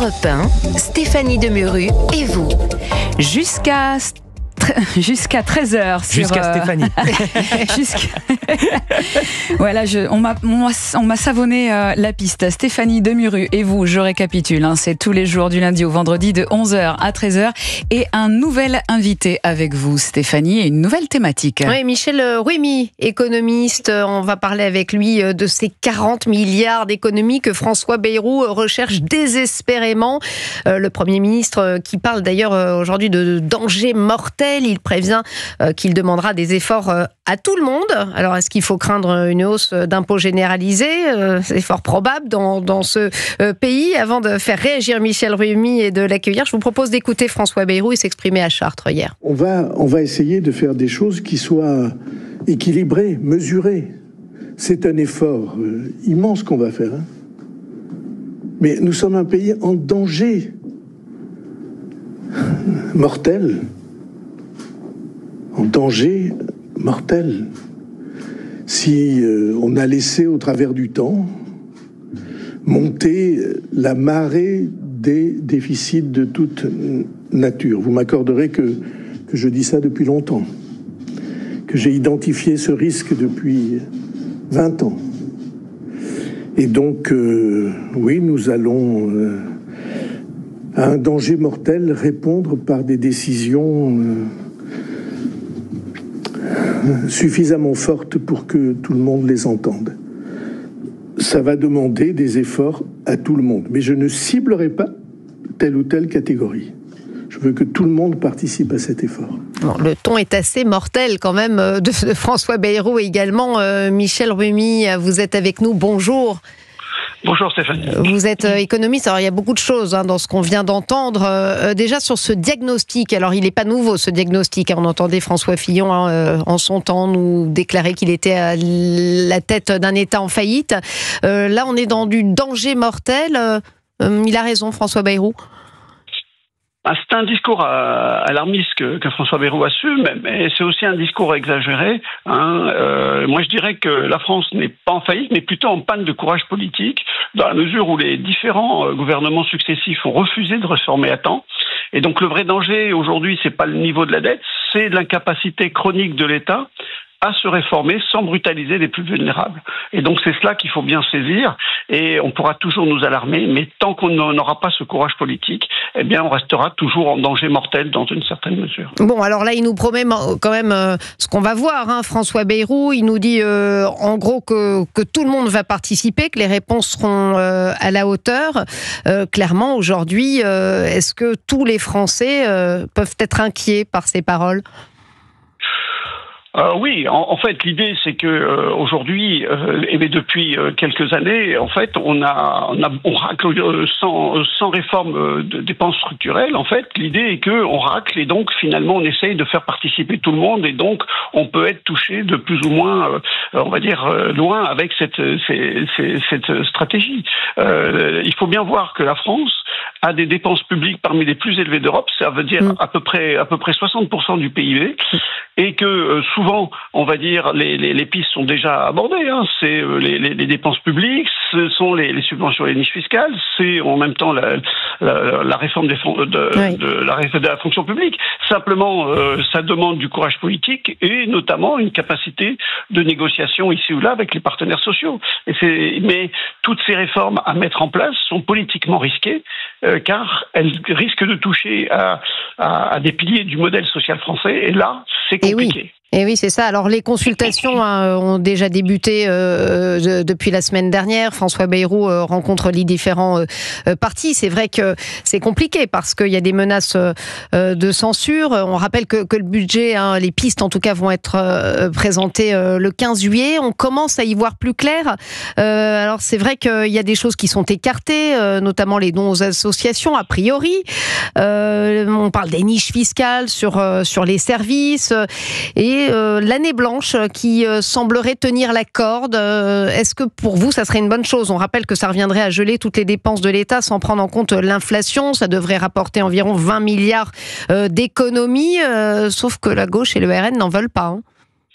Europe 1, Stéphanie Demuru et vous. Jusqu'à 13h. Jusqu'à Stéphanie. Voilà, on m'a savonné la piste. Stéphanie Demuru et vous, je récapitule. C'est tous les jours du lundi au vendredi de 11h à 13h. Et un nouvel invité avec vous, Stéphanie, et une nouvelle thématique. Oui, Michel Ruemy, économiste. On va parler avec lui de ces 40 milliards d'économies que François Bayrou recherche désespérément. Le Premier ministre qui parle d'ailleurs aujourd'hui de danger mortel. Il prévient qu'il demandera des efforts à tout le monde. Alors, est-ce qu'il faut craindre une hausse d'impôts généralisée ? C'est fort probable dans ce pays. Avant de faire réagir Michel Ruemy et de l'accueillir, je vous propose d'écouter François Bayrou. Il s'exprimait à Chartres hier. On va essayer de faire des choses qui soient équilibrées, mesurées. C'est un effort immense qu'on va faire. Mais nous sommes un pays en danger mortel. En danger mortel. Si on a laissé au travers du temps monter la marée des déficits de toute nature. Vous m'accorderez que je dis ça depuis longtemps, que j'ai identifié ce risque depuis 20 ans. Et donc, oui, nous allons à un danger mortel répondre par des décisions suffisamment fortes pour que tout le monde les entende. Ça va demander des efforts à tout le monde. Mais je ne ciblerai pas telle ou telle catégorie. Je veux que tout le monde participe à cet effort. Bon, le ton est assez mortel quand même de François Bayrou et également Michel Ruemy. Vous êtes avec nous. Bonjour. Bonjour Stéphanie. Vous êtes économiste, alors il y a beaucoup de choses dans ce qu'on vient d'entendre. Déjà sur ce diagnostic, alors il n'est pas nouveau ce diagnostic. On entendait François Fillon en son temps nous déclarer qu'il était à la tête d'un État en faillite. Là on est dans du danger mortel. Il a raison François Bayrou. C'est un discours alarmiste que François Bayrou assume, mais c'est aussi un discours exagéré. Moi, je dirais que la France n'est pas en faillite, mais plutôt en panne de courage politique, dans la mesure où les différents gouvernements successifs ont refusé de réformer à temps. Et donc, le vrai danger aujourd'hui, c'est pas le niveau de la dette, c'est l'incapacité chronique de l'État à se réformer sans brutaliser les plus vulnérables. Et donc c'est cela qu'il faut bien saisir, et on pourra toujours nous alarmer, mais tant qu'on n'aura pas ce courage politique, eh bien on restera toujours en danger mortel dans une certaine mesure. Bon, alors là il nous promet quand même ce qu'on va voir, François Bayrou, il nous dit en gros que tout le monde va participer, que les réponses seront à la hauteur. Clairement aujourd'hui, est-ce que tous les Français peuvent être inquiets par ces paroles ? Oui, en fait, l'idée c'est que aujourd'hui, et depuis quelques années, en fait, on racle sans réforme de dépenses structurelles. En fait, l'idée est que on racle et donc finalement on essaye de faire participer tout le monde et donc on peut être touché de plus ou moins, on va dire loin avec cette stratégie. Il faut bien voir que la France a des dépenses publiques parmi les plus élevées d'Europe, ça veut dire à peu près 60% du PIB, et que souvent, on va dire, les pistes sont déjà abordées. C'est les dépenses publiques, ce sont les subventions et les niches fiscales, c'est en même temps la réforme de la fonction publique. Simplement, ça demande du courage politique et notamment une capacité de négociation ici ou là avec les partenaires sociaux. Mais toutes ces réformes à mettre en place sont politiquement risquées, car elles risquent de toucher à des piliers du modèle social français, et là, c'est compliqué. Et oui, c'est ça. Alors, les consultations ont déjà débuté depuis la semaine dernière. François Bayrou rencontre les différents partis. C'est vrai que c'est compliqué parce qu'il y a des menaces de censure. On rappelle que le budget, les pistes en tout cas, vont être présentées le 15 juillet. On commence à y voir plus clair. Alors, c'est vrai qu'il y a des choses qui sont écartées, notamment les dons aux associations, a priori. On parle des niches fiscales sur les services et l'année blanche qui semblerait tenir la corde. Est-ce que pour vous, ça serait une bonne chose ? On rappelle que ça reviendrait à geler toutes les dépenses de l'État sans prendre en compte l'inflation. Ça devrait rapporter environ 20 milliards d'économies, sauf que la gauche et le RN n'en veulent pas.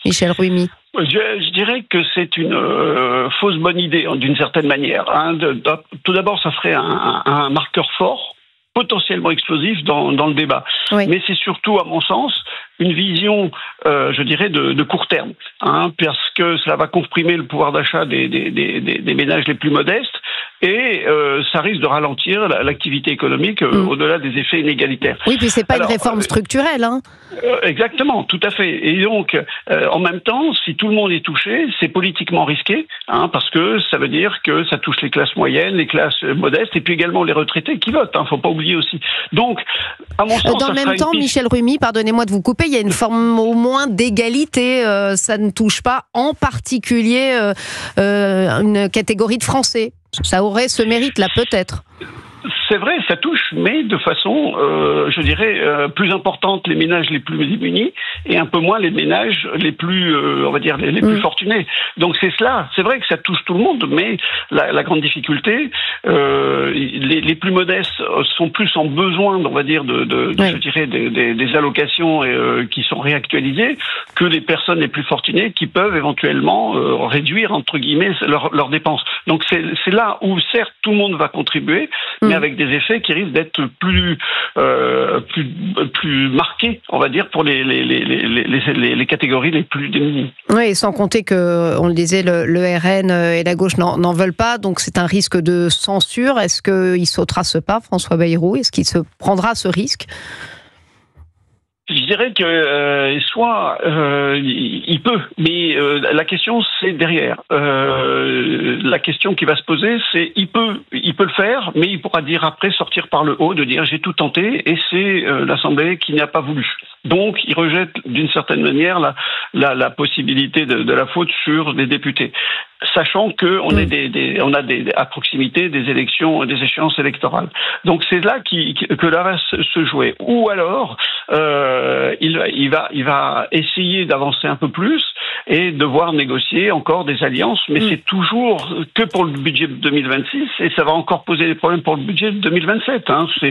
Michel Ruemy. Je dirais que c'est une fausse bonne idée, d'une certaine manière. Tout d'abord, ça ferait un marqueur fort, potentiellement explosif dans le débat. Oui. Mais c'est surtout, à mon sens, une vision, je dirais, de court terme, parce que cela va comprimer le pouvoir d'achat des ménages les plus modestes, et ça risque de ralentir l'activité économique au-delà des effets inégalitaires. Oui, puis c'est pas une réforme structurelle. Exactement, tout à fait. Et donc, en même temps, si tout le monde est touché, c'est politiquement risqué, parce que ça veut dire que ça touche les classes moyennes, les classes modestes, et puis également les retraités qui votent. Faut pas oublier aussi. Donc, à mon sens, dans le même temps, Michel Rumi, pardonnez-moi de vous couper, il y a une forme au moins d'égalité. Ça ne touche pas en particulier une catégorie de Français. Ça aurait ce mérite-là, peut-être. C'est vrai, ça touche, mais de façon, je dirais, plus importante les ménages les plus démunis et un peu moins les ménages les plus, on va dire, les plus fortunés. Donc c'est cela. C'est vrai que ça touche tout le monde, mais la grande difficulté, les plus modestes sont plus en besoin, on va dire, je dirais, des allocations qui sont réactualisées que les personnes les plus fortunées qui peuvent éventuellement réduire, entre guillemets, leurs dépenses. Donc c'est là où, certes, tout le monde va contribuer, mais avec des effets qui risquent d'être plus marqués, on va dire, pour les catégories les plus démunies. Oui, sans compter que, on le disait, le RN et la gauche n'en veulent pas, donc c'est un risque de censure. Est-ce qu'il sautera ce pas, François Bayrou? Est-ce qu'il se prendra ce risque? Je dirais que soit il peut, mais la question c'est derrière. La question qui va se poser, c'est il peut le faire, mais il pourra dire après, sortir par le haut, de dire j'ai tout tenté et c'est l'Assemblée qui n'a pas voulu. Donc il rejette d'une certaine manière la possibilité de la faute sur des députés, sachant que on a à proximité des élections, des échéances électorales. Donc c'est là que là va se jouer. Ou alors il va essayer d'avancer un peu plus et devoir négocier encore des alliances, mais c'est toujours que pour le budget de 2026 et ça va encore poser des problèmes pour le budget de 2027. Moi, ce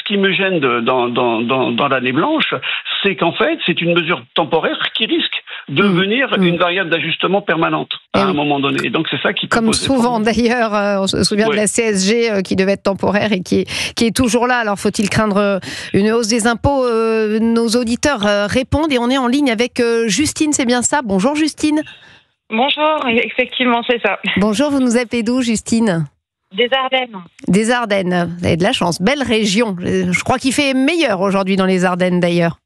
qui me gêne dans l'année blanche, c'est qu'en fait, c'est une mesure temporaire qui risque de devenir une variable d'ajustement permanente à un moment donné. Et donc c'est ça qui peut comme souvent d'ailleurs, on se souvient de la CSG qui devait être temporaire et qui est toujours là. Alors faut-il craindre une hausse des impôts? Nos auditeurs répondent et on est en ligne avec Justine, c'est bien ça? Bonjour Justine. Bonjour, effectivement c'est ça. Bonjour, vous nous appelez d'où Justine? Des Ardennes. Des Ardennes, vous avez de la chance, belle région. Je crois qu'il fait meilleur aujourd'hui dans les Ardennes d'ailleurs.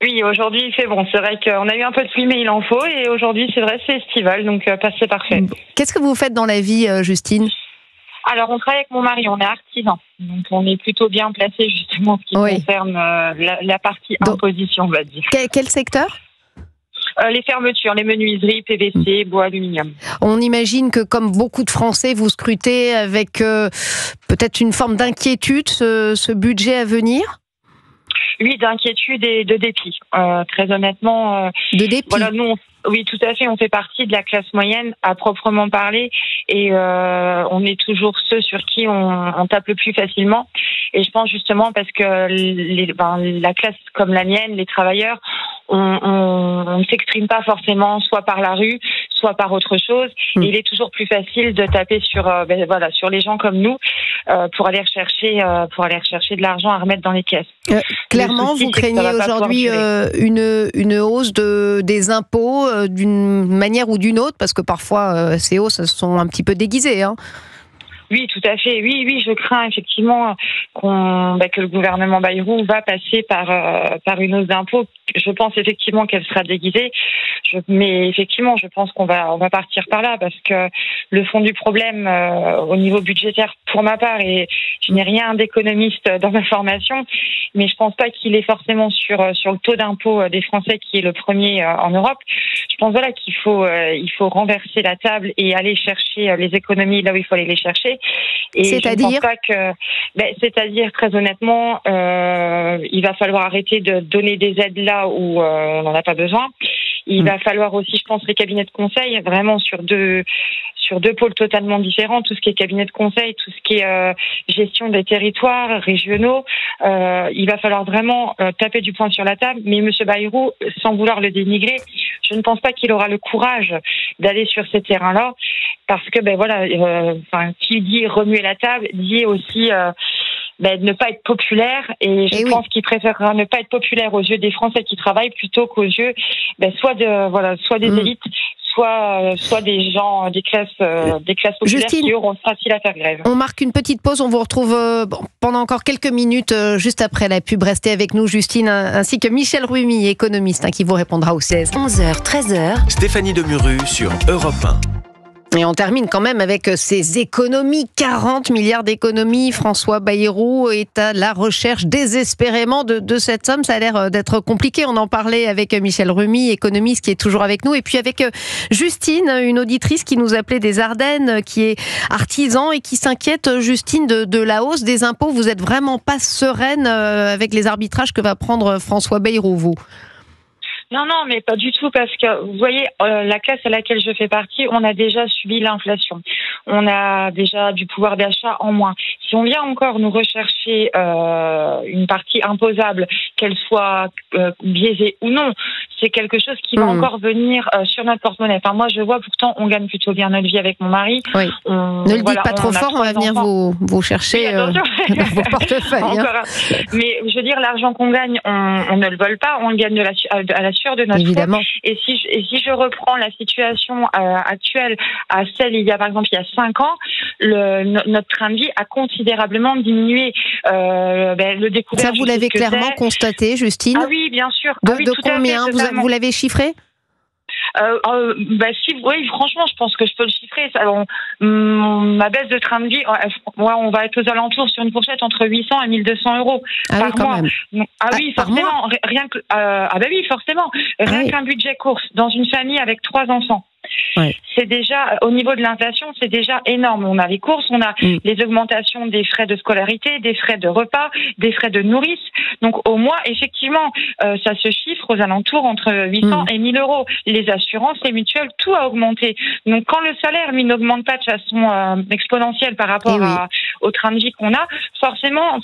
Oui, aujourd'hui il fait bon. C'est vrai qu'on a eu un peu de pluie, mais il en faut. Et aujourd'hui, c'est vrai, c'est estival, donc c'est parfait. Qu'est-ce que vous faites dans la vie, Justine? Alors, on travaille avec mon mari, on est artisan. Donc, on est plutôt bien placé justement en ce qui concerne la partie imposition, on va dire. Quel secteur? Les fermetures, les menuiseries, PVC, bois, aluminium. On imagine que, comme beaucoup de Français, vous scrutez avec peut-être une forme d'inquiétude ce budget à venir? Oui, d'inquiétude et de dépit. Très honnêtement. De dépit. Voilà, nous, oui, tout à fait. On fait partie de la classe moyenne à proprement parler, et on est toujours ceux sur qui on tape le plus facilement. Et je pense justement parce que la classe comme la mienne, les travailleurs, on ne s'exprime pas forcément soit par la rue, soit par autre chose. Et il est toujours plus facile de taper sur les gens comme nous pour aller rechercher de l'argent à remettre dans les caisses. Clairement, vous craignez aujourd'hui une hausse des impôts d'une manière ou d'une autre, parce que parfois ces hausses sont un petit peu déguisées. Oui, tout à fait. Oui, je crains effectivement que le gouvernement Bayrou va passer par une hausse d'impôts. Je pense effectivement qu'elle sera déguisée, mais effectivement, je pense qu'on va partir par là, parce que le fond du problème au niveau budgétaire, pour ma part, et je n'ai rien d'économiste dans ma formation, mais je pense pas qu'il est forcément sur le taux d'impôt des Français qui est le premier en Europe. Je pense qu'il faut renverser la table et aller chercher les économies là où il faut aller les chercher. Et c'est-à-dire, je ne pense pas que, c'est-à-dire très honnêtement, il va falloir arrêter de donner des aides là où on n'en a pas besoin. Il va falloir aussi, je pense, les cabinets de conseil vraiment sur sur deux pôles totalement différents, tout ce qui est cabinet de conseil, tout ce qui est gestion des territoires régionaux. Il va falloir vraiment taper du poing sur la table. Mais M. Bayrou, sans vouloir le dénigrer, je ne pense pas qu'il aura le courage d'aller sur ces terrains-là, parce que qui dit remuer la table dit aussi ne pas être populaire, et je pense qu'il préférera ne pas être populaire aux yeux des Français qui travaillent plutôt qu'aux yeux soit des élites, soit des gens des classes populaires, Justine, qui auront facile à faire grève. On marque une petite pause, on vous retrouve pendant encore quelques minutes juste après la pub. Restez avec nous, Justine, ainsi que Michel Rumi, économiste, qui vous répondra au 16. 11h, 13h. Stéphanie Demuru sur Europe 1. Et on termine quand même avec ces économies, 40 milliards d'économies. François Bayrou est à la recherche désespérément de cette somme. Ça a l'air d'être compliqué. On en parlait avec Michel Rumi, économiste, qui est toujours avec nous. Et puis avec Justine, une auditrice qui nous appelait des Ardennes, qui est artisan et qui s'inquiète, Justine, de la hausse des impôts. Vous n'êtes vraiment pas sereine avec les arbitrages que va prendre François Bayrou, vous? Non, mais pas du tout, parce que vous voyez, la classe à laquelle je fais partie, on a déjà subi l'inflation. On a déjà du pouvoir d'achat en moins. Si on vient encore nous rechercher une partie imposable, qu'elle soit biaisée ou non, c'est quelque chose qui va encore venir sur notre porte-monnaie. Enfin, moi, je vois, pourtant, on gagne plutôt bien notre vie avec mon mari. Oui. Ne le dites pas trop fort, on va venir vous chercher dans vos portefeuilles. Mais je veux dire, l'argent qu'on gagne, on ne le vole pas, on le gagne à la sueur de notre Évidemment. Front. Et si je reprends la situation actuelle à celle il y a 5 ans, notre train de vie a considérablement diminué. Le découvert. Ça, vous l'avez clairement constaté, Justine? Ah oui, bien sûr. De combien vous l'avez chiffré? Oui, franchement, je pense que je peux le chiffrer. Alors, ma baisse de train de vie, on va être aux alentours sur une fourchette entre 800 et 1200 euros par mois. Oui, forcément. Forcément. Rien qu'un budget course dans une famille avec 3 enfants. Ouais. C'est déjà, au niveau de l'inflation, c'est déjà énorme. On a les courses, on a les augmentations des frais de scolarité, des frais de repas, des frais de nourrice. Donc au mois, effectivement, ça se chiffre aux alentours entre 800 et 1000 euros. Les assurances, les mutuelles, tout a augmenté. Donc quand le salaire, lui, n'augmente pas de façon exponentielle par rapport au train de vie qu'on a, forcément,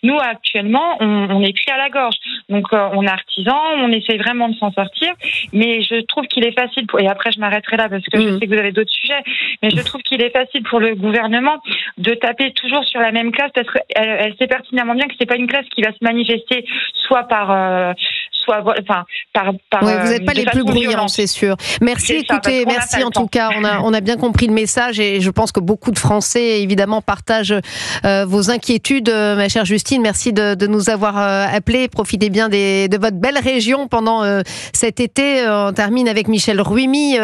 nous actuellement, on est pris à la gorge. Donc on est artisan, on essaye vraiment de s'en sortir, mais je trouve qu'il est facile, et après je m'arrêterai là parce que je sais que vous avez d'autres sujets, mais je trouve qu'il est facile pour le gouvernement de taper toujours sur la même classe, parce qu'elle sait pertinemment bien que c'est pas une classe qui va se manifester soit par vous n'êtes pas les plus bruyants, c'est sûr. Merci, merci en tout cas. On a bien compris le message, et je pense que beaucoup de Français, évidemment, partagent vos inquiétudes. Ma chère Justine, merci de nous avoir appelés. Profitez bien de votre belle région pendant cet été. On termine avec Michel Rumi.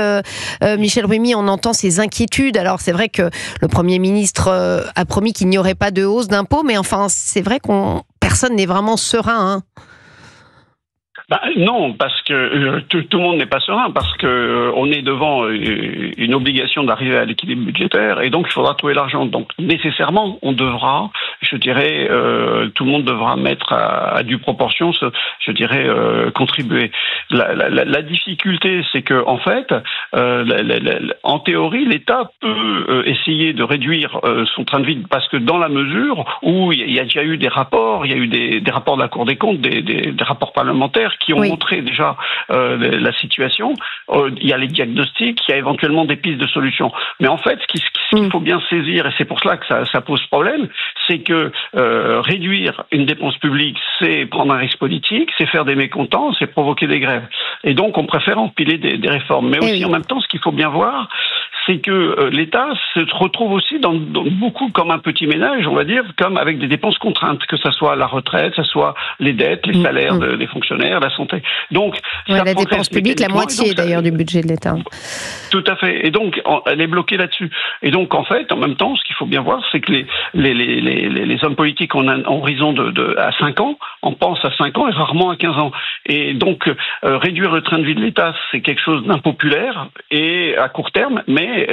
Michel Rumi, on entend ses inquiétudes. Alors, c'est vrai que le Premier ministre a promis qu'il n'y aurait pas de hausse d'impôts, mais c'est vrai qu'on personne n'est vraiment serein, Non, parce que tout le monde n'est pas serein, parce que on est devant une obligation d'arriver à l'équilibre budgétaire, et donc il faudra trouver l'argent. Donc nécessairement, on devra, tout le monde devra mettre à due proportion, contribuer. La difficulté, c'est que en fait, en théorie, l'État peut essayer de réduire son train de vie, parce que dans la mesure où il y a déjà eu des rapports, il y a eu des rapports de la Cour des comptes, des rapports parlementaires qui ont montré déjà la situation. Il y a les diagnostics, il y a éventuellement des pistes de solutions. Mais en fait, ce qu'il faut bien saisir, et c'est pour cela que ça pose problème, c'est que réduire une dépense publique, c'est prendre un risque politique, c'est faire des mécontents, c'est provoquer des grèves. Et donc, on préfère empiler des réformes. Mais aussi, en même temps, ce qu'il faut bien voir, c'est que l'État se retrouve aussi dans beaucoup comme un petit ménage, on va dire, comme avec des dépenses contraintes, que ça soit la retraite, que ça soit les dettes, les salaires des fonctionnaires, la santé. Donc, la dépense publique, la moitié d'ailleurs du budget de l'État. Tout à fait. Et donc, elle est bloquée là-dessus. Et donc, en fait, en même temps, ce qu'il faut bien voir, c'est que les hommes politiques ont un horizon à 5 ans, on pense à 5 ans et rarement à 15 ans. Et donc, réduire le train de vie de l'État, c'est quelque chose d'impopulaire et à court terme, mais mais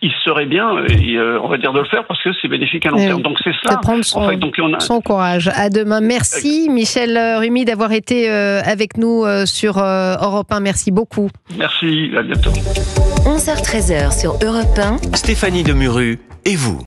il serait bien, on va dire, de le faire parce que c'est bénéfique à long terme. Donc c'est cela. Prendre son courage. À demain. Merci Michel Rumi d'avoir été avec nous sur Europe 1. Merci beaucoup. Merci, à bientôt. 11h-13h sur Europe 1. Stéphanie Demuru et vous.